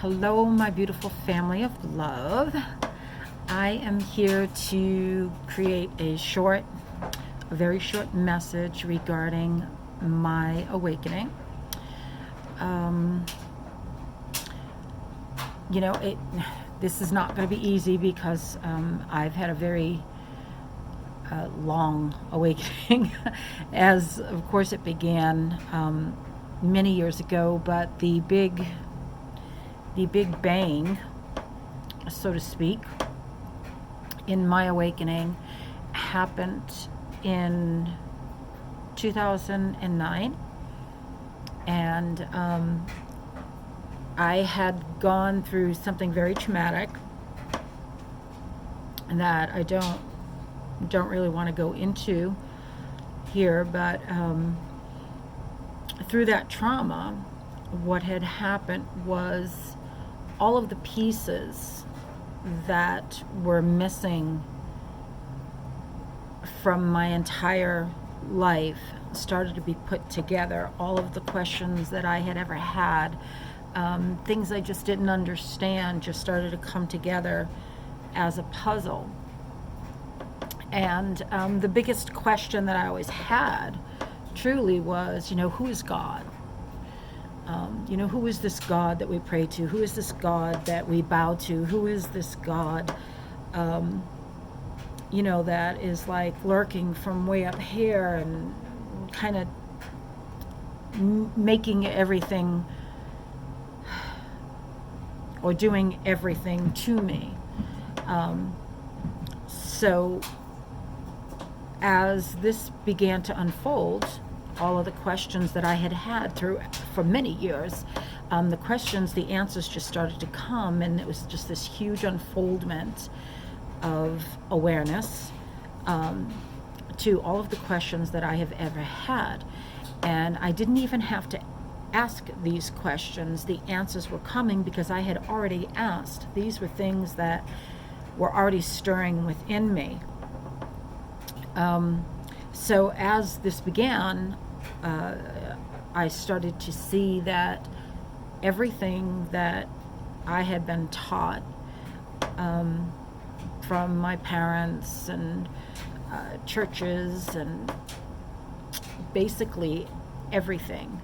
Hello, my beautiful family of love. I am here to create a very short message regarding my awakening. Um, this is not going to be easy because I've had a very long awakening, as of course it began many years ago, but the big bang, so to speak, in my awakening happened in 2009, and I had gone through something very traumatic that I don't really want to go into here, but through that trauma, what had happened was all of the pieces that were missing from my entire life started to be put together. All of the questions that I had ever had, things I just didn't understand, just started to come together as a puzzle. And the biggest question that I always had truly was, who is God? Who is this God that we pray to? Who is this God that we bow to? Who is this God, that is like lurking from way up here and kind of making everything or doing everything to me. So as this began to unfold, all of the questions that I had had for many years, the answers just started to come, and it was just this huge unfoldment of awareness to all of the questions that I have ever had. And I didn't even have to ask these questions. The answers were coming because I had already asked. These were things that were already stirring within me. So as this began, I started to see that everything that I had been taught from my parents and churches and basically everything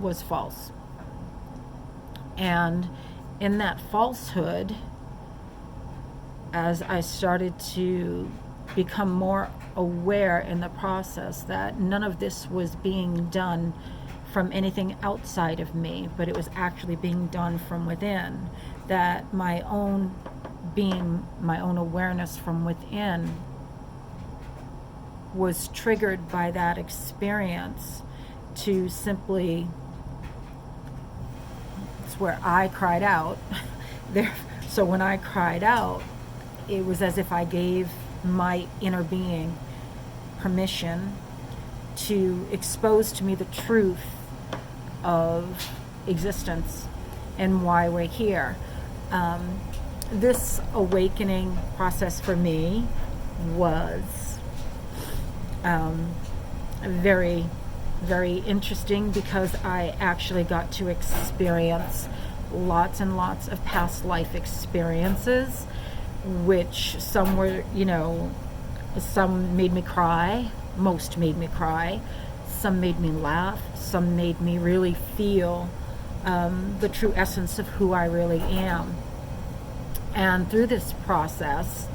was false. And in that falsehood, as I started to become more aware in the process that none of this was being done from anything outside of me, but it was actually being done from within, that my own being, my own awareness from within was triggered by that experience to simply, it's where I cried out. So when I cried out, it was as if I gave my inner being permission to expose to me the truth of existence and why we're here. This awakening process for me was very, very interesting because I actually got to experience lots and lots of past life experiences, which some were, some made me cry, most made me cry, some made me laugh, some made me really feel the true essence of who I really am. And through this process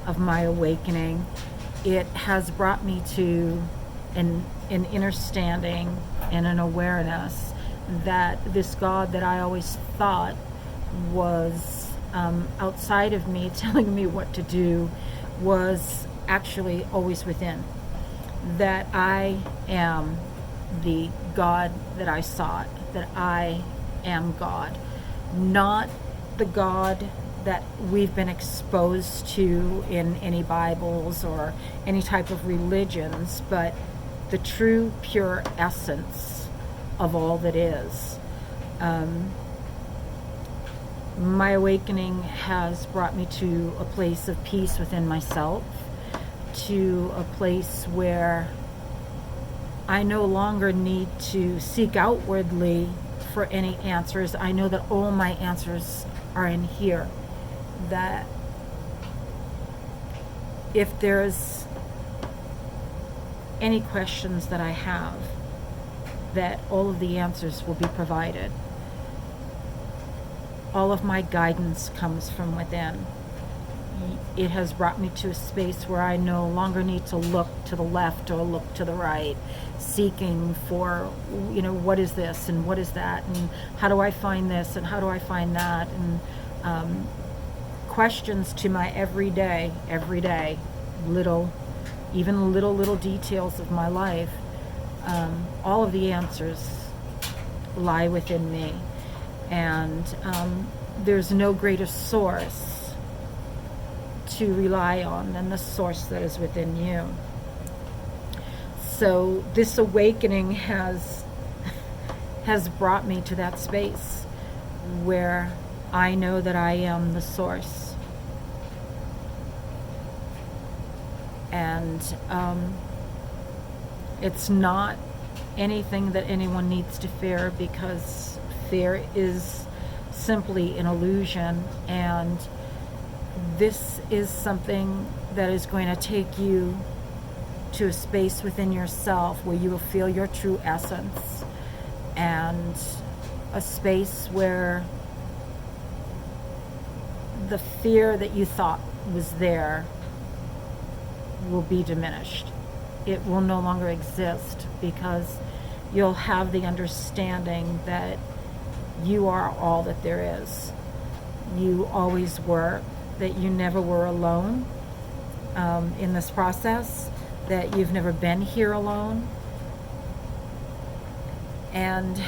of my awakening, it has brought me to an understanding and an awareness that this God that I always thought was outside of me, telling me what to do, was actually always within. That I am the God that I sought, that I am God. Not the God that we've been exposed to in any Bibles or any type of religions, but the true, pure essence of all that is. My awakening has brought me to a place of peace within myself, to a place where I no longer need to seek outwardly for any answers. I know that all my answers are in here. That if there's any questions that I have, that all of the answers will be provided. All of my guidance comes from within. It has brought me to a space where I no longer need to look to the left or look to the right, seeking for, what is this and what is that, and how do I find this and how do I find that, and questions to my everyday, little details of my life. All of the answers lie within me, and there's no greater source to rely on than the source that is within you. So this awakening has brought me to that space where I know that I am the source. And it's not anything that anyone needs to fear, because fear is simply an illusion, and this is something that is going to take you to a space within yourself where you will feel your true essence, and a space where the fear that you thought was there will be diminished. It will no longer exist, because you'll have the understanding that you are all that there is. You always were, that you never were alone in this process, that you've never been here alone. And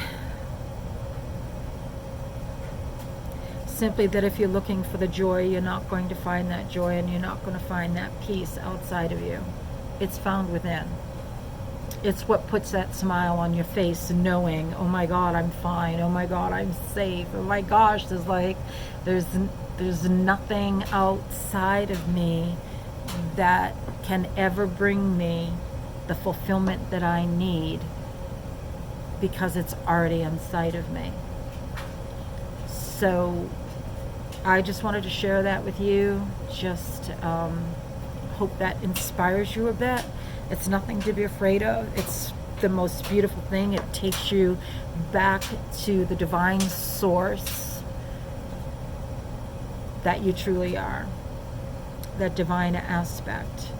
simply that if you're looking for the joy, you're not going to find that joy, and you're not going to find that peace outside of you. It's found within. It's what puts that smile on your face, knowing, oh my God, I'm fine. Oh my God, I'm safe. Oh my gosh, there's nothing outside of me that can ever bring me the fulfillment that I need, because it's already inside of me. So I just wanted to share that with you. Just hope that inspires you a bit. It's nothing to be afraid of. It's the most beautiful thing. It takes you back to the divine source that you truly are, that divine aspect.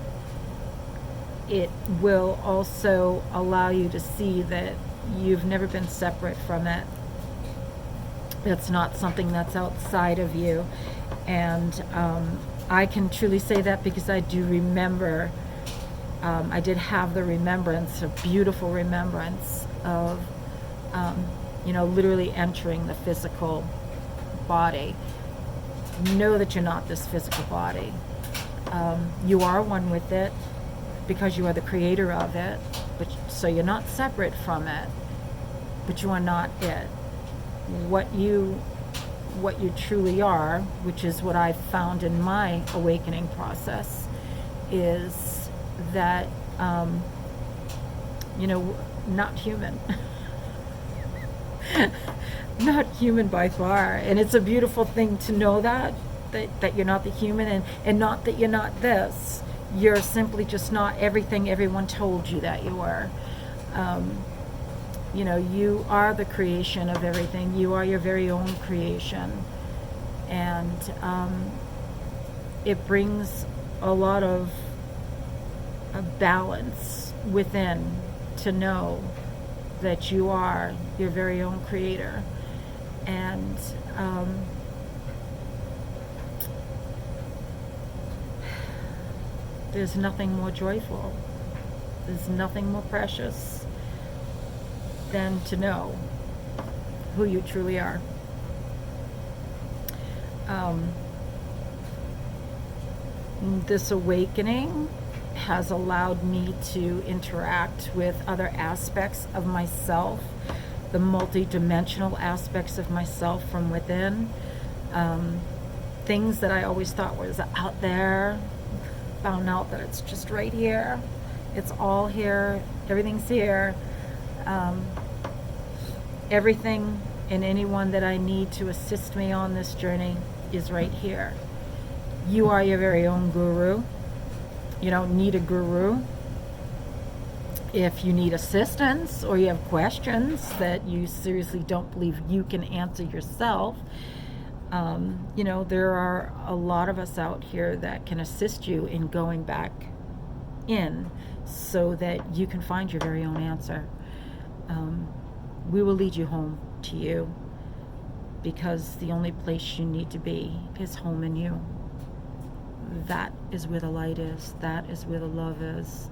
It will also allow you to see that you've never been separate from it. It's not something that's outside of you. And I can truly say that because I do remember, I did have the remembrance, a beautiful remembrance of, literally entering the physical body. Know that you're not this physical body. You are one with it, because you are the creator of it. But so you're not separate from it, but you are not it. What you truly are, which is what I found in my awakening process, is that not human. Not human by far. And it's a beautiful thing to know that you're not the human, and not that you're not this. You're simply just not everything everyone told you that you were. You are the creation of everything. You are your very own creation. And it brings a lot of balance within to know that you are your very own creator. And there's nothing more joyful. There's nothing more precious than to know who you truly are. This awakening has allowed me to interact with other aspects of myself, the multi-dimensional aspects of myself from within. Things that I always thought was out there, found out that it's just right here. It's all here. Everything's here. Everything And anyone that I need to assist me on this journey is right here. You are your very own guru. You don't need a guru. If you need assistance or you have questions that you seriously don't believe you can answer yourself, there are a lot of us out here that can assist you in going back in so that you can find your very own answer. We will lead you home to you, because the only place you need to be is home in you. That is where the light is. That is where the love is.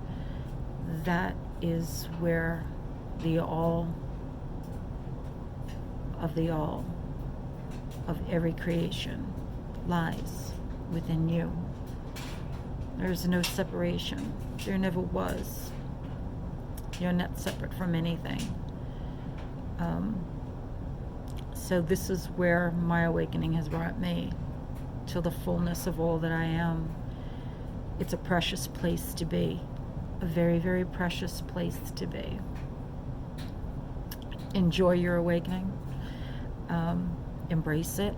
That is where the all of every creation lies within you. There's no separation. There never was. You're not separate from anything. So this is where my awakening has brought me, to the fullness of all that I am. It's a precious place to be. A very, very precious place to be. Enjoy your awakening. Embrace it.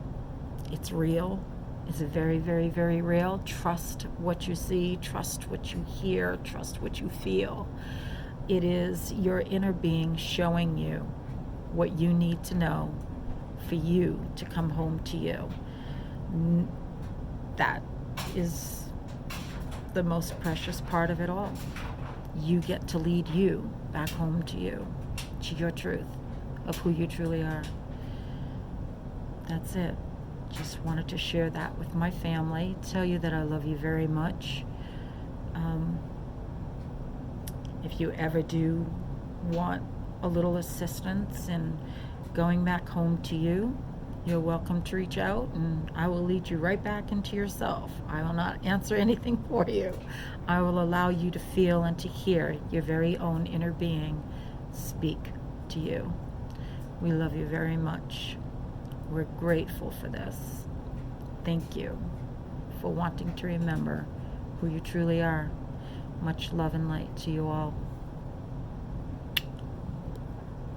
It's real. It's very, very, very real. Trust what you see. Trust what you hear. Trust what you feel. It is your inner being showing you what you need to know for you to come home to you. That is the most precious part of it all. You get to lead you back home to you, to your truth of who you truly are. That's it. Just wanted to share that with my family, tell you that I love you very much. If you ever do want a little assistance in going back home to you, you're welcome to reach out, and I will lead you right back into yourself. I will not answer anything for you. I will allow you to feel and to hear your very own inner being speak to you. We love you very much. We're grateful for this. Thank you for wanting to remember who you truly are. Much love and light to you all.